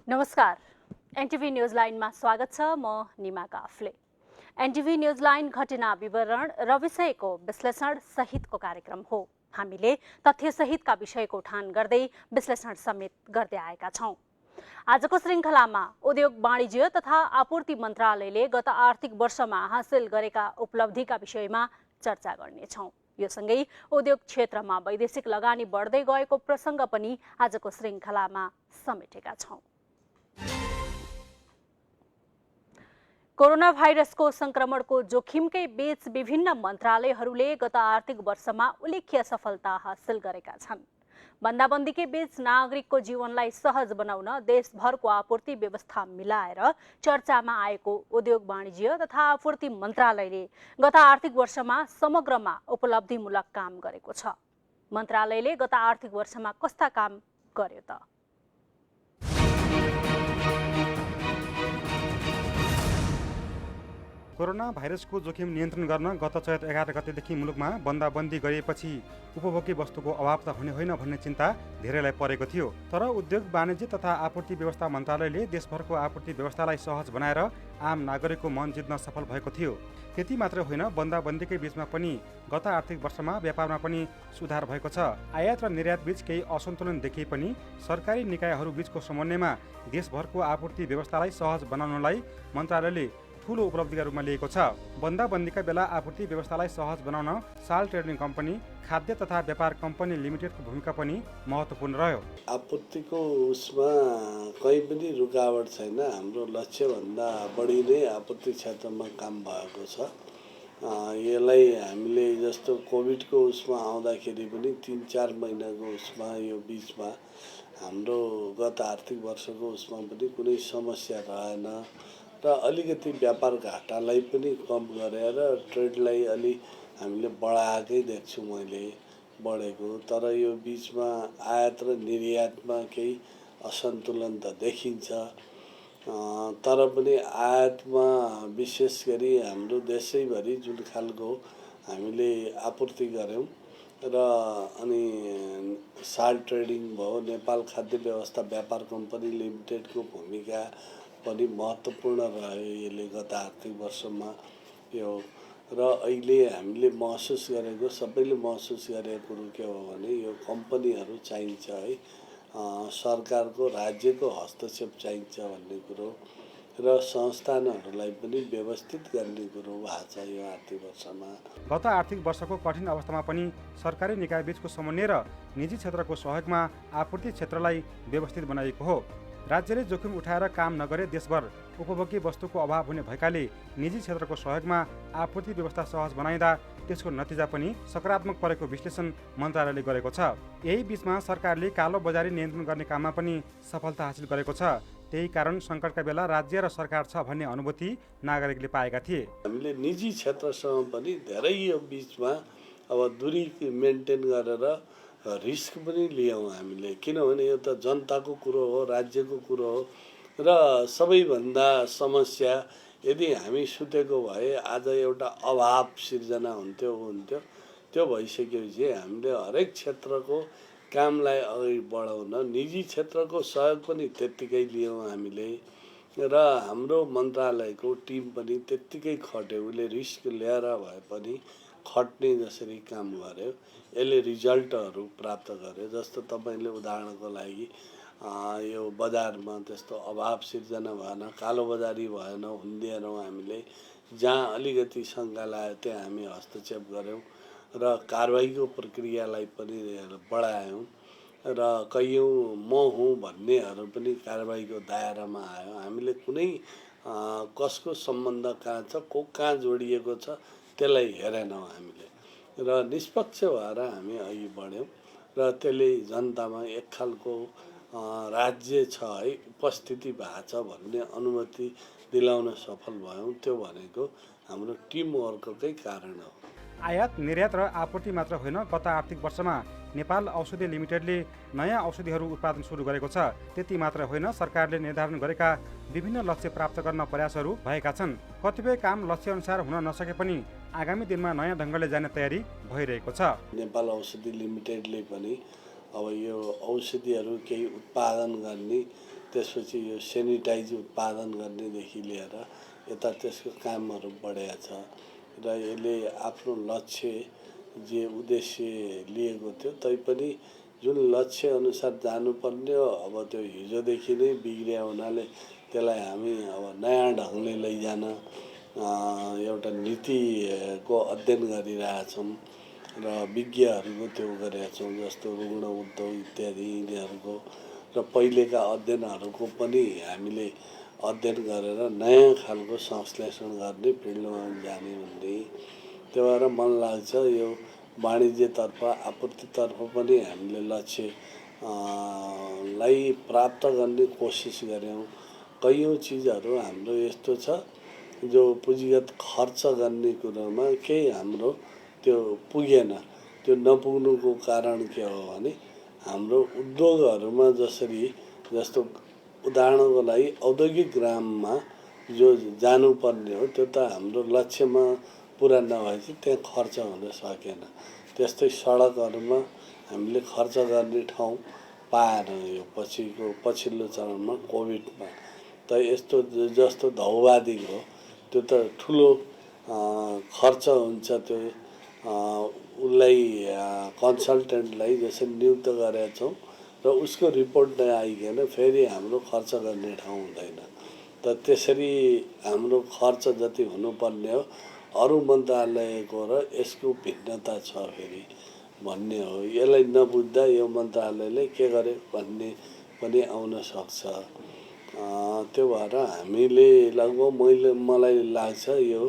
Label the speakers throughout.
Speaker 1: नमस्कार, NTV news लाइनमा स्वागत छ। म Nima Kafle. NTV news line घटना विवरण र विषयको विश्लेषण सहितको कार्यक्रम हो। हामीले तथ्य सहितका विषयको उठान गर्दै विश्लेषण समेत गर्दै आएका छौं। आजको श्रृङ्खलामा उद्योग वाणिज्य तथा आपूर्ति मन्त्रालयले गत आर्थिक वर्षमा हासिल गरेका उपलब्धिका विषयमा चर्चा गर्नेछौं। यो सँगै उद्योग क्षेत्रमा वैदेशिक लगानी बढ्दै गएको प्रसङ्ग पनि आजको श्रृङ्खलामा समेटेका छौं। कोरोना भाइरसको संक्रमणको जोखिमकै बीच विभिन्न मन्त्रालयहरूले गत आर्थिक वर्षमा उल्लेख्य सफलता हासिल गरेका छन्। बन्दाबन्दीकै बीच नागरिकको जीवनलाई सहज बनाउन देशभरको आपूर्ति व्यवस्था मिलाएर चर्चामा आएको उद्योग वाणिज्य तथा आपूर्ति मन्त्रालयले गत आर्थिक वर्षमा समग्रमा उपलब्धिमूलक काम गरेको छ। मन्त्रालयले गत आर्थिक वर्षमा कस्ता काम गर्यो त?
Speaker 2: कोरोना भाइरसको जोखिम नियन्त्रण गर्न गत चैत 11 गतेदेखि मुलुकमा बन्दाबन्दी गरिएपछि उपभोग्य वस्तुको अभाव त हुने होइन भन्ने चिन्ता धेरैलाई परेको थियो। तर उद्योग वाणिज्य तथा आपूर्ति व्यवस्था मन्त्रालयले देशभरको आपूर्ति व्यवस्थालाई सहज बनाएर आम नागरिकको मन जित्न सफल भएको थियो। त्यति मात्र होइन, बन्दाबन्दीकै बीचमा पनि गत आर्थिक वर्षमा व्यापारमा पनि सुधार भएको छ। आयात र निर्यात बीच केही असन्तुलन देखिए पनि सरकारी निकायहरू बीचको समन्वयमा देशभरको आपूर्ति व्यवस्थालाई सहज बनाउनलाई मन्त्रालयले ठूलो उपलब्धिका रूपमा लिएको छ। बन्दाबन्दीका बेला आपूर्ति व्यवस्थालाई सहज बनाउन साल ट्रेडिङ कम्पनी, खाद्य तथा व्यापार कम्पनी लिमिटेडको भूमिका पनि महत्त्वपूर्ण रह्यो।
Speaker 3: आपूर्तिको उसमा कहीँ पनि रुकावट छैन। हाम्रो लक्ष्यभन्दा बढी नै आपूर्ति क्षेत्रमा काम भएको छ। यसलाई हामीले जस्तो कोभिडको उसमा आउँदाखेरि पनि 3-4 महिनाको उसमा यो बिचमा हाम्रो गत आर्थिक वर्षको उसमा पनि कुनै समस्या रहेन र अलिकति व्यापार घाटालाई पनि कम गरेर ट्रेडलाई अलि हामीले बढाएकै देख्छु मैले बढेको। तर यो बिचमा आयात र निर्यातमा केही असन्तुलन त देखिन्छ। तर पनि आयातमा विशेष गरी हाम्रो देशैभरि जुन खालको हामीले आपूर्ति गऱ्यौँ र अनि साल ट्रेडिङ भयो, नेपाल खाद्य व्यवस्था व्यापार कम्पनी लिमिटेडको भूमिका पनि महत्त्वपूर्ण रह्यो यसले गत आर्थिक वर्षमा यो। र अहिले हामीले महसुस गरेको, सबैले महसुस गरेको कुरो के हो भने यो कम्पनीहरू चाहिन्छ है, सरकारको राज्यको हस्तक्षेप चाहिन्छ भन्ने कुरो र संस्थानहरूलाई पनि व्यवस्थित गर्ने कुरो भएको छ यो आर्थिक वर्षमा।
Speaker 2: गत आर्थिक वर्षको कठिन अवस्थामा पनि सरकारी निकाय बीचको समन्वय र निजी क्षेत्रको सहयोगमा आपूर्ति क्षेत्रलाई व्यवस्थित बनाइएको हो। राज्यले जोखिम उठाएर काम नगरे देशभर उपभोग्य वस्तुको अभाव हुने भएकाले निजी क्षेत्रको सहयोगमा आपूर्ति व्यवस्था सहज बनाइँदा त्यसको नतिजा पनि सकारात्मक परेको विश्लेषण मन्त्रालयले गरेको छ। यही बीचमा सरकारले कालो बजारी नियन्त्रण गर्ने काममा पनि सफलता हासिल गरेको छ। त्यही कारण सङ्कटका बेला राज्य र सरकार छ भन्ने अनुभूति नागरिकले पाएका थिए।
Speaker 3: हामीले निजी क्षेत्रसँग पनि धेरै यो बिचमा अब दूरी मेन्टेन गरेर रिस्क पनि लियौँ हामीले, किनभने यो त जनताको कुरो हो, राज्यको कुरो हो र सबैभन्दा समस्या यदि हामी सुतेको भए आज एउटा अभाव सिर्जना हुन्थ्यो त्यो भइसकेपछि हामीले हरेक क्षेत्रको कामलाई अगाडि बढाउन निजी क्षेत्रको सहयोग पनि त्यत्तिकै लियौँ हामीले र हाम्रो मन्त्रालयको टिम पनि त्यत्तिकै खट्यो। उसले रिस्क लिएर भए पनि खट्ने जसरी काम गर्यो, यसले रिजल्टहरू प्राप्त गर्यो। जस्तो तपाईँले उदाहरणको लागि यो बजारमा त्यस्तो अभाव सिर्जना भएन, कालोबजारी भएन, हुन्दिएनौँ हामीले। जहाँ अलिकति शङ्का लाग्यो त्यहाँ हामी हस्तक्षेप गऱ्यौँ र कारबाहीको प्रक्रियालाई पनि बढायौँ र कैयौँ म हुँ भन्नेहरू पनि कारबाहीको दायरामा आयो। हामीले कुनै कसको सम्बन्ध कहाँ छ, को कहाँ जोडिएको छ त्यसलाई हेरेनौँ हामीले र निष्पक्ष भएर हामी अघि बढ्यौँ र त्यसले जनतामा एक खालको राज्य छ है, उपस्थिति भएको छ भन्ने अनुभूति दिलाउन सफल भयौँ। त्यो भनेको हाम्रो टिमवर्ककै कारण हो।
Speaker 2: आयात निर्यात र आपूर्ति मात्र होइन, गत आर्थिक वर्षमा नेपाल औषधि लिमिटेडले नयाँ औषधिहरू उत्पादन सुरु गरेको छ। त्यति मात्र होइन, सरकारले निर्धारण गरेका विभिन्न लक्ष्य प्राप्त गर्न प्रयासहरू भएका छन्। कतिपय काम लक्ष्य अनुसार हुन नसके पनि आगामी दिनमा नयाँ ढङ्गले जाने तयारी भइरहेको छ।
Speaker 3: नेपाल औषधि लिमिटेडले पनि अब यो औषधिहरू केही उत्पादन गर्ने त्यसपछि यो सेनिटाइज उत्पादन गर्नेदेखि लिएर यता त्यसको कामहरू बढेको छ र यसले आफ्नो लक्ष्य जे उद्देश्य लिएको थियो तैपनि जुन लक्ष्य अनुसार जानुपर्ने हो अब त्यो हिजोदेखि नै बिग्रिया हुनाले त्यसलाई हामी अब नयाँ ढङ्गले लैजान एउटा नीतिको अध्ययन गरिरहेछौँ र विज्ञहरूको त्यो गरेका छौँ जस्तो रुग्ण उद्योग इत्यादि यिनीहरूको र पहिलेका अध्ययनहरूको पनि हामीले अध्ययन गरेर नयाँ खालको संश्लेषण गर्ने फिल्डमा जाने भन्ने त्यो भएर मन लाग्छ यो वाणिज्यतर्फ आपूर्तितर्फ पनि हामीले लक्ष्य लाई प्राप्त गर्ने कोसिस गऱ्यौँ। कैयौँ चिजहरू हाम्रो यस्तो छ जो पुँजीगत खर्च गर्ने कुरोमा केही हाम्रो त्यो पुगेन। त्यो नपुग्नुको कारण के हो भने हाम्रो उद्योगहरूमा जस्तो उदाहरणको लागि औद्योगिक ग्राममा जो जानुपर्ने हो त्यो त हाम्रो लक्ष्यमा पुरा नभएपछि त्यहाँ खर्च हुन सकेन। त्यस्तै सडकहरूमा हामीले खर्च गर्ने ठाउँ पाएन यो पछिल्लो चरणमा कोभिडमा त यस्तो जस्तो धौवादिको त्यो त ठुलो खर्च हुन्छ। त्यो उसलाई कन्सल्टेन्टलाई जसरी नियुक्त गरेका छौँ र उसको रिपोर्ट नआइकन फेरि हाम्रो खर्च गर्ने ठाउँ हुँदैन। त त्यसरी हाम्रो खर्च जति हुनुपर्ने हो अरू मन्त्रालयको र यसको भिन्नता छ फेरि भन्ने हो। यसलाई नबुझ्दा यो मन्त्रालयले के गरे भन्ने पनि आउन सक्छ। त्यो भएर हामीले लगभग मलाई लाग्छ यो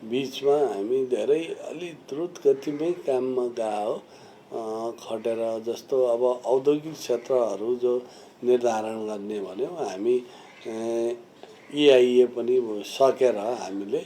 Speaker 3: बिचमा हामी धेरै अलि द्रुत गतिमै काममा गयो खटेर। जस्तो अब औद्योगिक क्षेत्रहरू जो निर्धारण गर्ने भन्यौँ हामी EIA पनि सकेर हामीले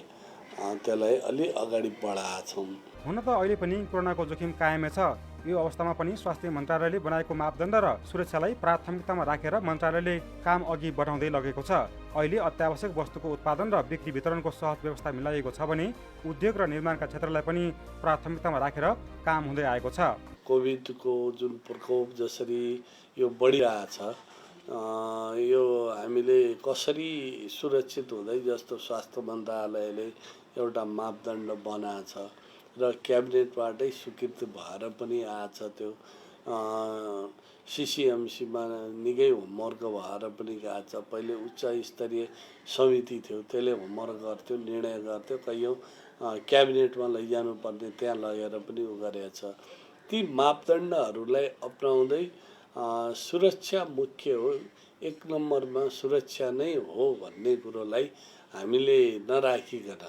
Speaker 3: त्यसलाई अलि अगाडि बढाएका छौँ।
Speaker 2: हुन त अहिले पनि कोरोनाको जोखिम कायमै छ। यो अवस्थामा पनि स्वास्थ्य मन्त्रालयले बनाएको मापदण्ड र सुरक्षालाई प्राथमिकतामा राखेर मन्त्रालयले काम अघि बढाउँदै लगेको छ। अहिले अत्यावश्यक वस्तुको उत्पादन र बिक्री वितरणको सहज व्यवस्था मिलाइएको छ भने उद्योग र निर्माणका क्षेत्रलाई पनि प्राथमिकतामा राखेर काम हुँदै आएको छ।
Speaker 3: कोभिडको जुन प्रकोप जसरी यो बढिरहेछ यो हामीले कसरी सुरक्षित हुँदै जस्तो स्वास्थ्य मन्त्रालयले एउटा मापदण्ड बनाएको छ र क्याबिनेटबाटै स्वीकृति भएर पनि आएछ। त्यो CCMCमा निकै होमवर्क भएर पनि गएको छ। पहिले उच्च स्तरीय समिति थियो त्यसले होमवर्क गर्थ्यो निर्णय गर्थ्यो कैयौँ क्याबिनेटमा लैजानु पर्ने त्यहाँ लगेर पनि उ गरेको छ। ती मापदण्डहरूलाई अपनाउँदै सुरक्षा मुख्य हो, एक नम्बरमा सुरक्षा नै हो भन्ने कुरोलाई हामीले नराखिकन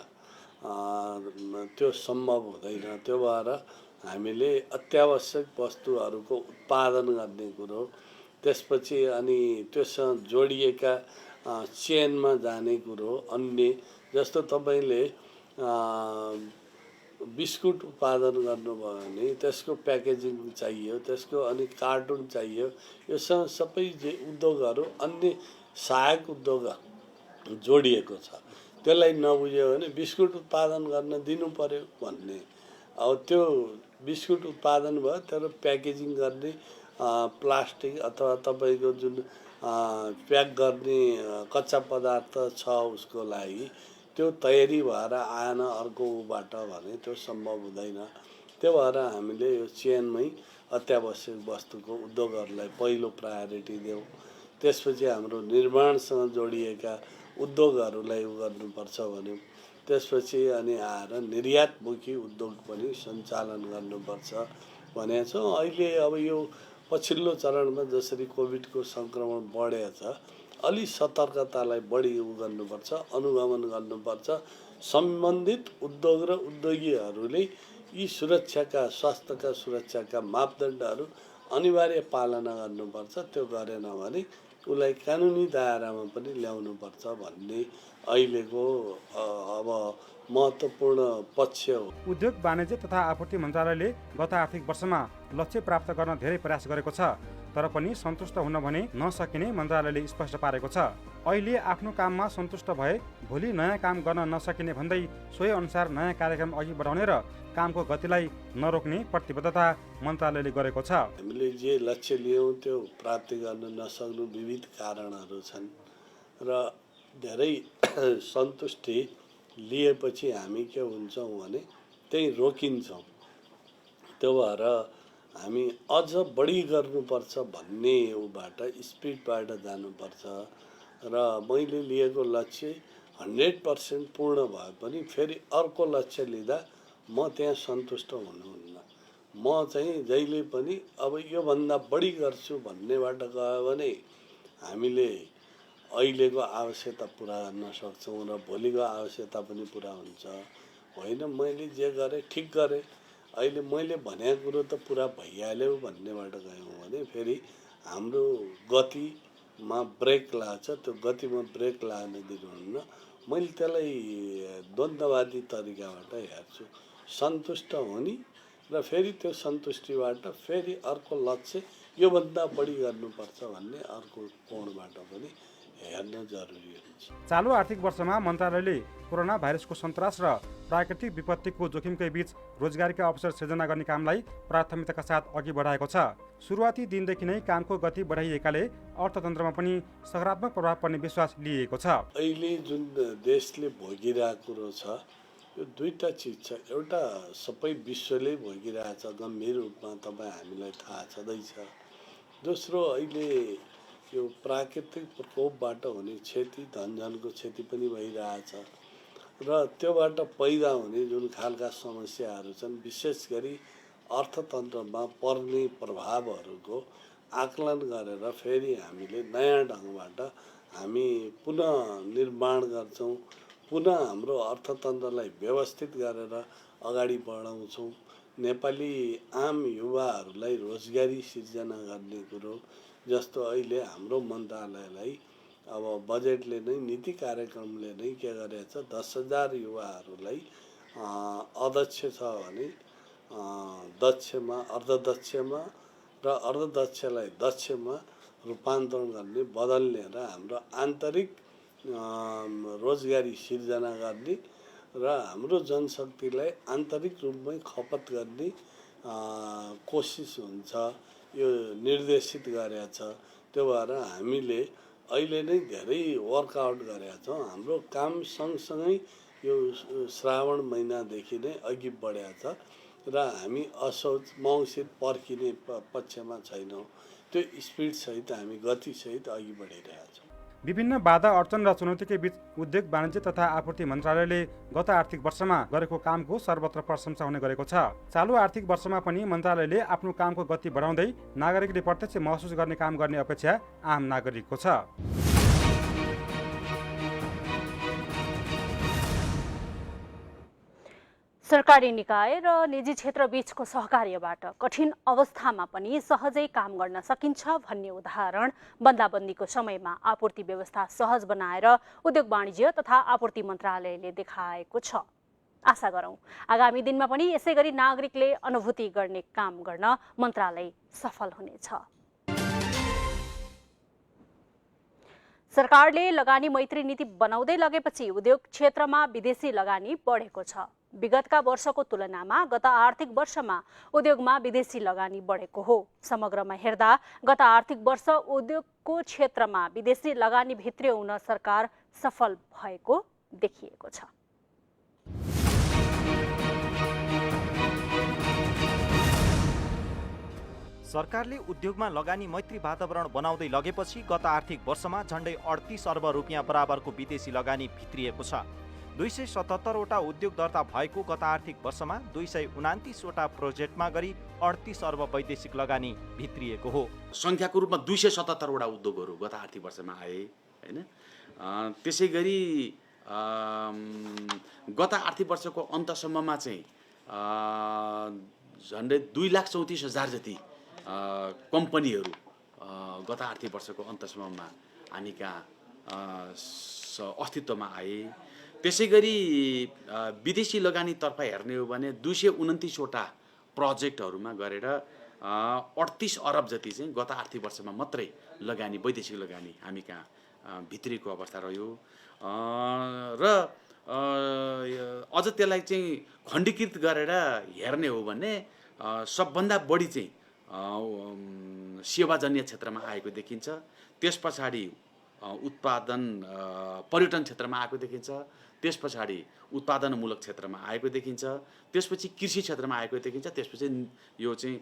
Speaker 3: त्यो सम्भव हुँदैन। त्यो भएर हामीले अत्यावश्यक वस्तुहरूको उत्पादन गर्ने कुरो त्यसपछि अनि त्योसँग जोडिएका चेनमा जाने कुरो अन्य जस्तो तपाईँले बिस्कुट उत्पादन गर्नुभयो भने त्यसको प्याकेजिङ चाहियो, त्यसको अनि कार्टुन चाहियो। योसँग सबै उद्योगहरू अन्य सहायक उद्योग जोडिएको छ। त्यसलाई नबुझ्यो भने बिस्कुट उत्पादन गर्न दिनु पर्यो भन्ने। अब त्यो बिस्कुट उत्पादन भयो तर प्याकेजिङ गर्ने प्लास्टिक अथवा तपाईँको जुन प्याक गर्ने कच्चा पदार्थ छ उसको लागि त्यो तयारी भएर आएन अर्को उबाट भने त्यो सम्भव हुँदैन। त्यो भएर हामीले यो चेनमै अत्यावश्यक वस्तुको उद्योगहरूलाई पहिलो प्रायोरिटी देऊ। त्यसपछि हाम्रो निर्माणसँग जोडिएका उद्योगहरूलाई गर्नुपर्छ भन्यौँ। त्यसपछि अनि आएर निर्यातमुखी उद्योग पनि सञ्चालन गर्नुपर्छ भनेको छौँ। अहिले अब यो पछिल्लो चरणमा जसरी कोभिडको सङ्क्रमण बढेको छ अलि सतर्कतालाई बढी गर्नुपर्छ, अनुगमन गर्नुपर्छ। सम्बन्धित उद्योग र उद्योगीहरूले यी सुरक्षाका स्वास्थ्यका सुरक्षाका मापदण्डहरू अनिवार्य पालना गर्नुपर्छ। त्यो गरेन भने उसलाई कानुनी दायरामा पनि ल्याउनुपर्छ भन्ने अहिलेको अब महत्त्वपूर्ण पक्ष हो।
Speaker 2: उद्योग वाणिज्य तथा आपूर्ति मन्त्रालयले गत आर्थिक वर्षमा लक्ष्य प्राप्त गर्न धेरै प्रयास गरेको छ, तर पनि सन्तुष्ट हुन भने नसकिने मन्त्रालयले स्पष्ट पारेको छ। अहिले आफ्नो काममा सन्तुष्ट भए भोलि नयाँ काम गर्न नसकिने भन्दै सोही अनुसार नयाँ कार्यक्रम अघि बढाउने र कामको गतिलाई नरोक्ने प्रतिबद्धता मन्त्रालयले गरेको छ।
Speaker 3: हामीले जे लक्ष्य लियौँ त्यो प्राप्ति गर्न नसक्नु विविध कारणहरू छन् र धेरै सन्तुष्टि लिएपछि हामी के हुन्छौँ भने त्यही रोकिन्छौँ। त्यो भएर हामी अझ बढी गर्नुपर्छ भन्ने उबाट स्पिडबाट जानुपर्छ र मैले लिएको लक्ष्य 100% पूर्ण भए पनि फेरि अर्को लक्ष्य लिँदा म त्यहाँ सन्तुष्ट हुनुहुन्न। म चाहिँ जहिले पनि अब योभन्दा बढी गर्छु भन्नेबाट गयो भने हामीले अहिलेको आवश्यकता पुरा गर्न सक्छौँ र भोलिको आवश्यकता पनि पुरा हुन्छ। होइन मैले जे गरेँ ठिक गरेँ, अहिले मैले भनेको कुरो त पुरा भइहाल्यो भन्नेबाट गयौँ भने फेरि हाम्रो गतिमा ब्रेक लाग्छ। त्यो गतिमा ब्रेक लाग्न दिनुहुन्न। मैले त्यसलाई द्वन्द्ववादी तरिकाबाट हेर्छु। सन्तुष्ट हुने र फेरि त्यो सन्तुष्टिबाट फेरि अर्को लक्ष्य योभन्दा बढी गर्नुपर्छ भन्ने अर्को कोणबाट पनि हेर्न जरुरी हुन्छ।
Speaker 2: चालु आर्थिक वर्षमा मन्त्रालयले कोरोना भाइरसको सन्तास र प्राकृतिक विपत्तिको जोखिमकै बीच रोजगारीका अवसर सृजना गर्ने कामलाई प्राथमिकताका साथ अघि बढाएको छ। सुरुवाती दिनदेखि नै कामको गति बढाइएकाले अर्थतन्त्रमा पनि सकारात्मक प्रभाव पर्ने विश्वास लिएको छ।
Speaker 3: अहिले जुन देशले भोगिरहेको कुरो छ यो दुईटा चिज छ। एउटा सबै विश्वले भोगिरहेछ गम्भीर रूपमा, तपाईँ हामीलाई थाहा छँदैछ। दोस्रो अहिले यो प्राकृतिक प्रकोपबाट हुने क्षति, धनजनको क्षति पनि भइरहेछ र त्योबाट पैदा हुने जुन खालका समस्याहरू छन् विशेष गरी अर्थतन्त्रमा पर्ने प्रभावहरूको आकलन गरेर फेरि हामीले नयाँ ढङ्गबाट हामी पुनः निर्माण गर्छौँ, पुनः हाम्रो अर्थतन्त्रलाई व्यवस्थित गरेर अगाडि बढाउँछौँ। नेपाली आम युवाहरूलाई रोजगारी सिर्जना गर्ने कुरो जस्तो अहिले हाम्रो मन्त्रालयलाई अब बजेटले नै नीति कार्यक्रमले नै के गरेछ 10,000 युवाहरूलाई अदक्ष छ भने दक्षमा, अर्धदक्षमा र अर्धदक्षलाई दक्षमा रूपान्तरण गर्ने, बदल्ने र हाम्रो आन्तरिक रोजगारी सिर्जना गर्ने र हाम्रो जनशक्तिलाई आन्तरिक रूपमै खपत गर्ने कोसिस हुन्छ। यो निर्देशित गरेका छ। त्यो भएर हामीले अहिले नै धेरै वर्कआउट गरेका छौँ। हाम्रो काम सँगसँगै यो श्रावण महिनादेखि नै अघि बढेको छ र हामी असोज मङ्सिर पर्खिने पक्षमा छैनौँ। त्यो स्पिडसहित हामी गतिसहित अघि बढिरहेका छौँ।
Speaker 2: विभिन्न बाधा अडचन र चुनौतीकै बीच उद्योग वाणिज्य तथा आपूर्ति मन्त्रालयले गत आर्थिक वर्षमा गरेको कामको सर्वत्र प्रशंसा हुने गरेको छ। चालु आर्थिक वर्षमा पनि मन्त्रालयले आफ्नो कामको गति बढाउँदै नागरिकले प्रत्यक्ष महसुस गर्ने काम गर्ने अपेक्षा आम नागरिकको छ।
Speaker 1: सरकारी निकाय र निजी क्षेत्र बीचको सहकार्यबाट कठिन अवस्थामा पनि सहजै काम गर्न सकिन्छ भन्ने उदाहरण बन्दाबन्दीको समयमा आपूर्ति व्यवस्था सहज बनाएर उद्योग वाणिज्य तथा आपूर्ति मन्त्रालयले देखाएको छ। आशा गरौँ आगामी दिनमा पनि यसै गरी नागरिकले अनुभूति गर्ने काम गर्न मन्त्रालय सफल हुनेछ। सरकारले लगानी मैत्री नीति बनाउँदै लगेपछि उद्योग क्षेत्रमा विदेशी लगानी बढेको छ। विगतका वर्षको तुलनामा गत आर्थिक वर्षमा उद्योगमा विदेशी लगानी बढेको हो। समग्रमा हेर्दा गत आर्थिक वर्ष उद्योगको क्षेत्रमा विदेशी लगानी भित्र्याउन सरकार सफल भएको देखिएको छ।
Speaker 4: सरकारले उद्योगमा लगानी मैत्री वातावरण बनाउँदै लगेपछि गत आर्थिक वर्षमा झण्डै 38 अर्ब रुपियाँ बराबरको विदेशी लगानी भित्रिएको छ। 277वटा उद्योग दर्ता भएको गत आर्थिक वर्षमा 229 वटा प्रोजेक्टमा गरी 38 अर्ब वैदेशिक लगानी भित्रिएको हो।
Speaker 5: सङ्ख्याको रूपमा 277 वटा उद्योगहरू गत आर्थिक वर्षमा आए हैन। त्यसै गरी गत आर्थिक वर्षको अन्तसम्ममा चाहिँ झन्डै 2,34,000 जति कम्पनीहरू गत आर्थिक वर्षको अन्तसम्ममा हामी कहाँ अस्तित्वमा आए। त्यसै गरी विदेशी लगानीतर्फ हेर्ने हो भने 229 वटा प्रोजेक्टहरूमा गरेर 38 अरब जति चाहिँ गत आर्थिक वर्षमा मात्रै लगानी, वैदेशिक लगानी हामी कहाँ भित्रिएको अवस्था रह्यो। र अझ त्यसलाई चाहिँ खण्डीकृत गरेर हेर्ने हो भने सबभन्दा बढी चाहिँ सेवाजन्य क्षेत्रमा आएको देखिन्छ। त्यस पछाडि उत्पादन पर्यटन क्षेत्रमा आएको देखिन्छ। त्यस पछाडि उत्पादनमूलक क्षेत्रमा आएको देखिन्छ। त्यसपछि कृषि क्षेत्रमा आएको देखिन्छ। त्यसपछि यो चाहिँ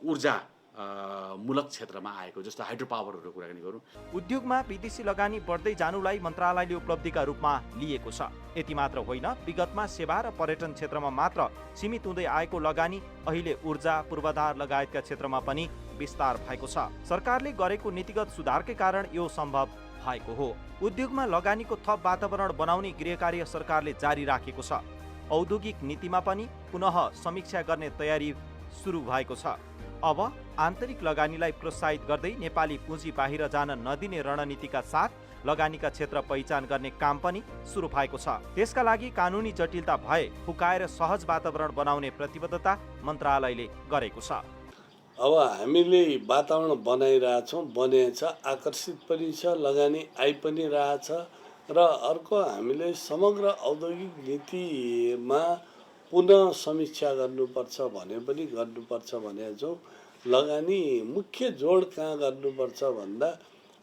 Speaker 5: ऊर्जा मूलक क्षेत्रमा आएको, जस्तो हाइड्रो पावरहरूको कुराकानी गरौँ।
Speaker 4: उद्योगमा विदेशी लगानी बढ्दै जानुलाई मन्त्रालयले उपलब्धिका रूपमा लिएको छ। यति मात्र होइन, विगतमा सेवा र पर्यटन क्षेत्रमा मात्र सीमित हुँदै आएको लगानी अहिले ऊर्जा, पूर्वाधार लगायतका क्षेत्रमा पनि विस्तार भएको छ। सरकारले गरेको नीतिगत सुधारकै कारण यो सम्भव भएको हो। उद्योगमा लगानीको थप वातावरण बनाउने गृहकार्य सरकारले जारी राखेको छ। औद्योगिक नीतिमा पनि पुनः समीक्षा गर्ने तयारी सुरु भएको छ। अब आन्तरिक लगानीलाई प्रोत्साहित गर्दै नेपाली पुँजी बाहिर जान नदिने रणनीतिका साथ लगानीका क्षेत्र पहिचान गर्ने काम पनि सुरु भएको छ। त्यसका लागि कानुनी जटिलता भए फुकाएर सहज वातावरण बनाउने प्रतिबद्धता मन्त्रालयले गरेको छ।
Speaker 3: अब हामीले वातावरण बनाइरहेछौँ, बनिएको छ, आकर्षित पनि छ, लगानी आइ पनि रहेछ। र अर्को हामीले समग्र औद्योगिक नीतिमा पुनः समीक्षा गर्नुपर्छ भने पनि गर्नुपर्छ भनेको छौँ। लगानी मुख्य जोड कहाँ गर्नुपर्छ भन्दा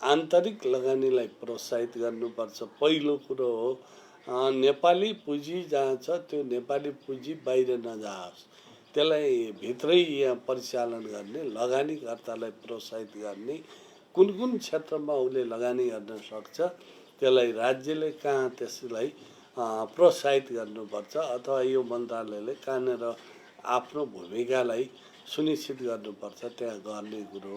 Speaker 3: आन्तरिक लगानीलाई प्रोत्साहित गर्नुपर्छ। पहिलो कुरो हो नेपाली पुँजी जहाँ छ त्यो नेपाली पुँजी बाहिर नजाओस्, त्यसलाई भित्रै यहाँ परिचालन गर्ने, लगानीकर्तालाई प्रोत्साहित गर्ने, कुन कुन क्षेत्रमा उसले लगानी गर्न सक्छ त्यसलाई राज्यले कहाँ त्यसलाई प्रोत्साहित गर्नुपर्छ अथवा यो मन्त्रालयले कहाँनिर आफ्नो भूमिकालाई सुनिश्चित गर्नुपर्छ त्यहाँ गर्ने कुरो।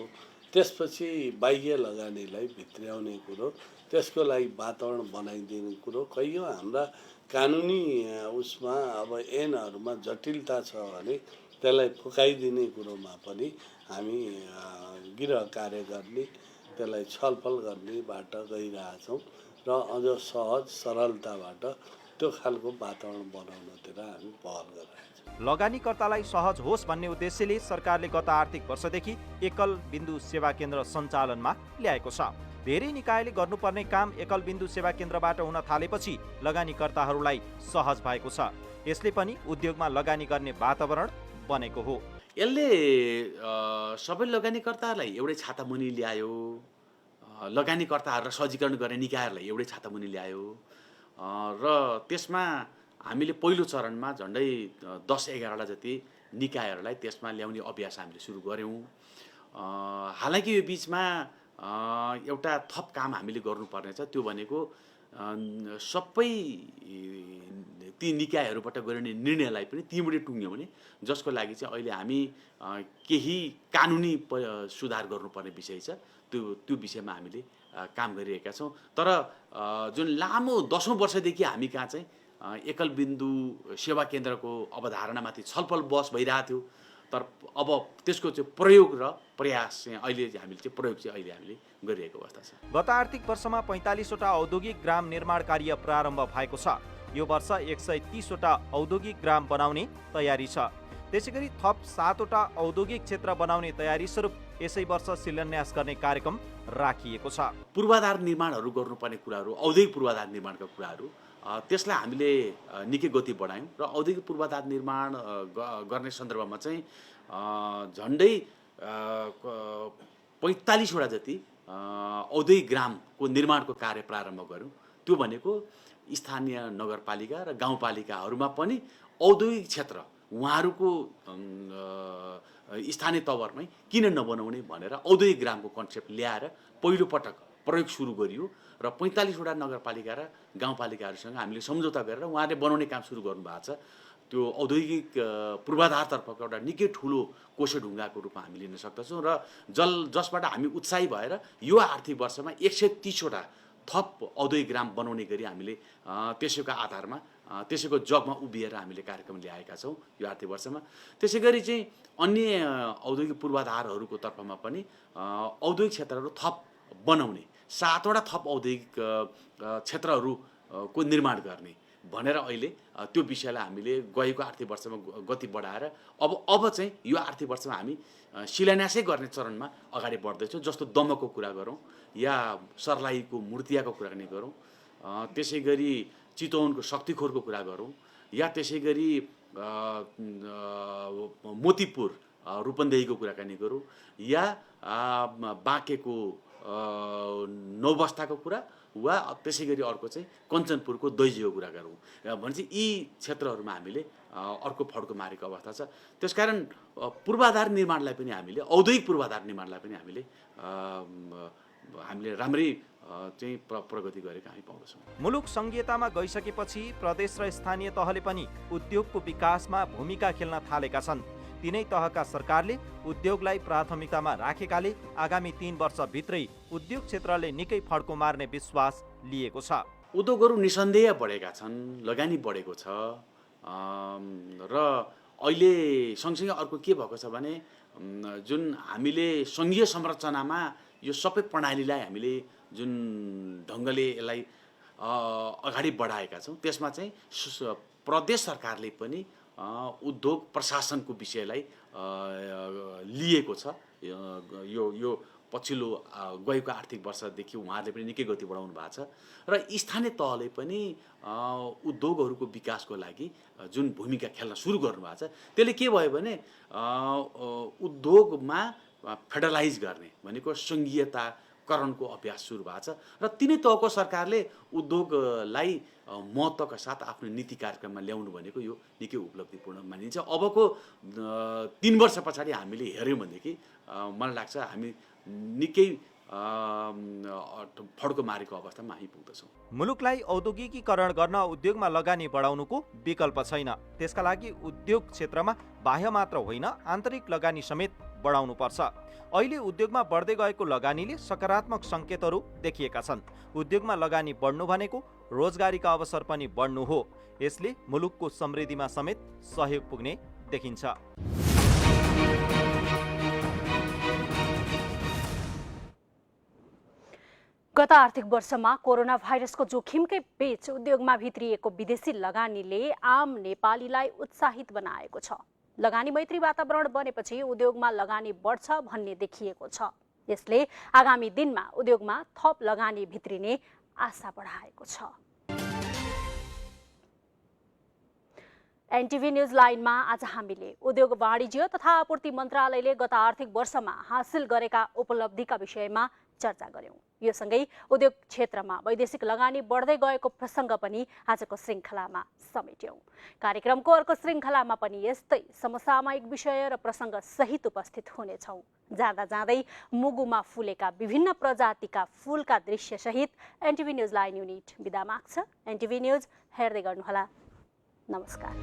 Speaker 3: त्यसपछि बाह्य लगानीलाई भित्र्याउने कुरो, त्यसको लागि वातावरण बनाइदिने कुरो। कैयौँ हाम्रा कानुनी उसमा अब ऐनहरूमा जटिलता छ भने त्यसलाई फुकाइदिने कुरोमा पनि हामी गृह कार्य गर्ने, त्यसलाई छलफल गर्नेबाट गइरहेछौँ र अझ सहज सरलताबाट त्यो खालको वातावरण बनाउनतिर हामी पहल गरिरहेछौँ।
Speaker 4: लगानीकर्तालाई सहज होस् भन्ने उद्देश्यले सरकारले गत आर्थिक वर्षदेखि एकल बिन्दु सेवा केन्द्र सञ्चालनमा ल्याएको छ। धेरै निकायले गर्नुपर्ने काम एकल बिन्दु सेवा केन्द्रबाट हुन थालेपछि लगानीकर्ताहरूलाई सहज भएको छ। यसले पनि उद्योगमा लगानी गर्ने वातावरण बनेको हो।
Speaker 5: यसले सबै लगानीकर्ताहरूलाई एउटै छाता मुनि ल्यायो, लगानीकर्ताहरूलाई सहजीकरण गर्ने निकायहरूलाई एउटै छाता मुनि ल्यायो र त्यसमा हामीले पहिलो चरणमा झन्डै 10-11 जति निकायहरूलाई त्यसमा ल्याउने अभ्यास हामीले सुरु गऱ्यौँ। हालाकि यो बिचमा एउटा थप काम हामीले गर्नुपर्ने छ। त्यो भनेको सबै ती निकायहरूबाट गरिने निर्णयलाई पनि तीमुडे टुङ्ग्यौँ भने, जसको लागि चाहिँ अहिले हामी केही कानुनी सुधार गर्नुपर्ने विषय छ। त्यो विषयमा हामीले काम गरिरहेका छौँ। तर जुन लामो 10औं वर्षदेखि हामी कहाँ चाहिँ एकल बिन्दु सेवा केन्द्रको अवधारणामाथि छलफल बहस भइरहेको थियो, तर अब त्यसको चाहिँ प्रयोग र प्रयास चाहिँ अहिले हामीले चाहिँ प्रयोग चाहिँ अहिले हामीले गरिरहेको अवस्था छ।
Speaker 4: गत आर्थिक वर्षमा 45 वटा औद्योगिक ग्राम निर्माण कार्य प्रारम्भ भएको छ। यो वर्ष 130 वटा औद्योगिक ग्राम बनाउने तयारी छ। त्यसैगरी थप 7 वटा औद्योगिक क्षेत्र बनाउने तयारी स्वरूप यसै वर्ष शिलान्यास गर्ने कार्यक्रम राखिएको छ।
Speaker 5: पूर्वाधार निर्माणहरू गर्नुपर्ने कुराहरू, औद्योगिक पूर्वाधार निर्माणका कुराहरू, त्यसलाई हामीले निकै गति बढायौँ र औद्योगिक पूर्वाधार निर्माण गर्ने सन्दर्भमा चाहिँ झन्डै 45 वटा जति औद्योगिक ग्रामको निर्माणको कार्य प्रारम्भ गऱ्यौँ। त्यो भनेको स्थानीय नगरपालिका र गाउँपालिकाहरूमा पनि औद्योगिक क्षेत्र उहाँहरूको स्थानीय तवरमै किन नबनाउने भनेर औद्योगिक ग्रामको कन्सेप्ट ल्याएर पहिलोपटक प्रयोग सुरु गरियो र 45 वटा नगरपालिका र गाउँपालिकाहरूसँग हामीले सम्झौता गरेर उहाँहरूले बनाउने काम सुरु गर्नुभएको छ। त्यो औद्योगिक पूर्वाधारतर्फको एउटा निकै ठुलो कोसेढुङ्गाको रूपमा हामी लिन सक्दछौँ र जसबाट हामी उत्साही भएर यो आर्थिक वर्षमा 130 वटा थप औद्योगिक ग्राम बनाउने गरी हामीले त्यसैको आधारमा त्यसैको जगमा उभिएर हामीले कार्यक्रम ल्याएका छौँ यो आर्थिक वर्षमा। त्यसै गरी चाहिँ अन्य औद्योगिक पूर्वाधारहरूको तर्फमा पनि औद्योगिक क्षेत्रहरू थप बनाउने, 7 वटा थप औद्योगिक क्षेत्रहरूको निर्माण गर्ने भनेर अहिले त्यो विषयलाई हामीले गएको आर्थिक वर्षमा गति बढाएर अब चाहिँ यो आर्थिक वर्षमा हामी शिलान्यासै गर्ने चरणमा अगाडि बढ्दैछौँ। जस्तो दमको कुरा गरौँ या सर्लाहीको मूर्तियाको कुरा नै गरौँ, त्यसै गरी चितवनको शक्तिखोरको कुरा गरौँ, या त्यसै गरी मोतीपुर रूपन्देहीको कुराकानी गरौँ, या बाँकेको नौबस्ताको कुरा, वा त्यसै गरी अर्को चाहिँ कञ्चनपुरको दैजीको कुरा गरौँ भनेपछि यी क्षेत्रहरूमा हामीले अर्को फड्को मारेको अवस्था छ। त्यसकारण पूर्वाधार निर्माणलाई पनि हामीले औद्योगिक पूर्वाधार निर्माणलाई पनि हामीले राम्रै चाहिँ प्रगति गरेको हामी पाउँदछौँ।
Speaker 4: मुलुक सङ्घीयतामा गइसकेपछि प्रदेश र स्थानीय तहले पनि उद्योगको विकासमा भूमिका खेल्न थालेका छन्। तिनै तहका सरकारले उद्योगलाई प्राथमिकतामा राखेकाले आगामी 3 वर्षभित्रै उद्योग क्षेत्रले निकै फड्को मार्ने विश्वास लिएको छ।
Speaker 5: उद्योगहरू निसन्देह बढेका छन्, लगानी बढेको छ, र अहिले सँगसँगै अर्को के भएको छ भने जुन हामीले सङ्घीय संरचनामा यो सबै प्रणालीलाई हामीले जुन ढङ्गले यसलाई अगाडि बढाएका छौँ, त्यसमा चाहिँ प्रदेश सरकारले पनि उद्योग प्रशासनको विषयलाई लिएको छ। यो पछिल्लो गएको आर्थिक वर्षदेखि उहाँहरूले पनि निकै गति बढाउनु भएको छ, र स्थानीय तहले पनि उद्योगहरूको विकासको लागि जुन भूमिका खेल्न सुरु गर्नुभएको छ, त्यसले के भयो भने उद्योगमा फेडरलाइज गर्ने भनेको सङ्घीयताकरणको अभ्यास सुरु भएको छ, र तिनै तहको सरकारले उद्योगलाई महत्त्वका साथ आफ्नो नीति कार्यक्रममा ल्याउनु भनेको यो निकै उपलब्धिपूर्ण मानिन्छ। अबको 3 वर्ष पछाडि हामीले हेऱ्यौँ भनेदेखि मलाई लाग्छ हामी निकै फड्को मारेको अवस्थामा हामी पुग्दछौँ।
Speaker 4: मुलुकलाई औद्योगिकीकरण गर्न उद्योगमा लगानी बढाउनुको विकल्प छैन। त्यसका लागि उद्योग क्षेत्रमा बाह्य मात्र होइन, आन्तरिक लगानी समेत बढाउनु पर्छ। अहिले उद्योगमा बढ्दै गएको लगानीले सकारात्मक सङ्केतहरू देखिएका छन्। उद्योगमा लगानी बढ्नु भनेको रोजगारीका अवसर पनि बढ्नु हो। यसले मुलुकको समृद्धिमा समेत सहयोग पुग्ने देखिन्छ।
Speaker 1: गत आर्थिक वर्षमा कोरोना भाइरसको जोखिमकै बीच उद्योगमा भित्रिएको विदेशी लगानीले आम नेपालीलाई उत्साहित बनाएको छ। लगानी मैत्री वातावरण बनेपछि उद्योगमा लगानी बढ्छ भन्ने देखिएको छ। यसले आगामी दिनमा उद्योगमा थप लगानी भित्रिने आशा बढाएको छ। एनटिभी न्यूज लाइनमा आज हामीले उद्योग वाणिज्य तथा आपूर्ति मन्त्रालयले गत आर्थिक वर्षमा हासिल गरेका उपलब्धिका विषयमा चर्चा गर्यौं। यो सँगै उद्योग क्षेत्रमा वैदेशिक लगानी बढ्दै गएको प्रसङ्ग पनि आजको श्रृङ्खलामा समेट्यौं। कार्यक्रमको अर्को श्रृङ्खलामा पनि यस्तै समसामयिक विषय र प्रसङ्ग सहित उपस्थित हुनेछौं। जाँदा जाँदै मुगुमा फुलेका विभिन्न प्रजातिका फूलका दृश्य सहित एनटिभी न्यूज लाइन युनिट बिदा माग्छ। एनटिभी न्यूज हेर्दै गर्नुहोला। नमस्कार।